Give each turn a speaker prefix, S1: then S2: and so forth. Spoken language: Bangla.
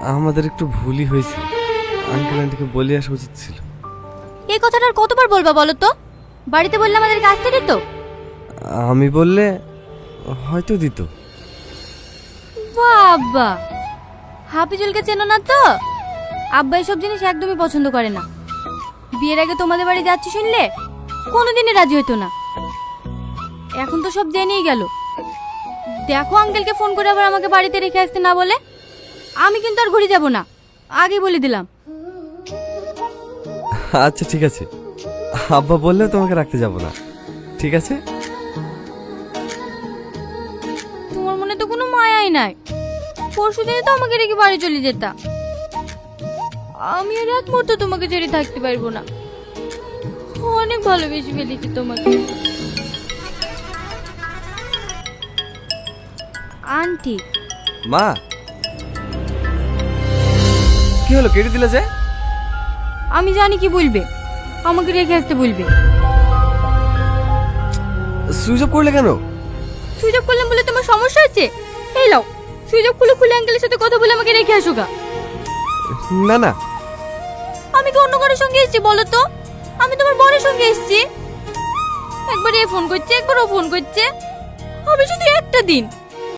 S1: আমাদের একটু ভুলই হয়েছে, আঙ্কেল আন্টিকে বলে আসা উচিত ছিল।
S2: এই কথাটা আর কতবার বলবা বলো তো? বাড়িতে বললে আমাদেরকে আসতে দিত?
S1: আমি বললে হয়তো দিত।
S2: বাবা, হাফিজুলকে চেনো না তো? আব্বা এসব জিনিস একদমই পছন্দ করে না। বিয়ের আগে তোমাদের বাড়ি যাচ্ছি শুনলে কোনোদিনই রাজি হতো না। এখন তো সব জেনেই গেল। দেখো আঙ্কেলকে ফোন করে আবার আমাকে বাড়িতে রেখে আসতে না বলে। আমি কিন্তু আর ঘুরে যাব না, আগে বলে দিলাম।
S1: আচ্ছা ঠিক আছে, আব্বা বললেও তোমাকে রাখতে যাব না, ঠিক আছে?
S2: তোমার মনে তো কোনো মায়াই নাই। পরশু দিনে তো আমাকে রেখে বাড়ি চলে যেতা। আমি আর এক মুহূর্ত তোমাকে ছেড়ে থাকতে পারবো না। অনেক ভালোবেসে ফেলেছি তোমাকে। আন্টি।
S1: মা, কি হলো, কেটে দিলে যে?
S2: আমি জানি কি বলবে, আমাকে রেখে আসতে বলবে।
S1: সুইচ অফ করলে কেন?
S2: সুইচ অফ করলাম বলে তোমার সমস্যা হচ্ছে? এই লাও, সুইচ অফ খুলে আঙ্কেলের সাথে কথা বলে আমাকে রেখে আসো গা।
S1: না না,
S2: আমি কি অন্য কারোর সঙ্গে এসেছি বলো তো? আমি তোমার বরের সঙ্গে এসেছি। একবার এ ফোন করছে, একবার ও ফোন করছে। আমি শুধু একটা দিন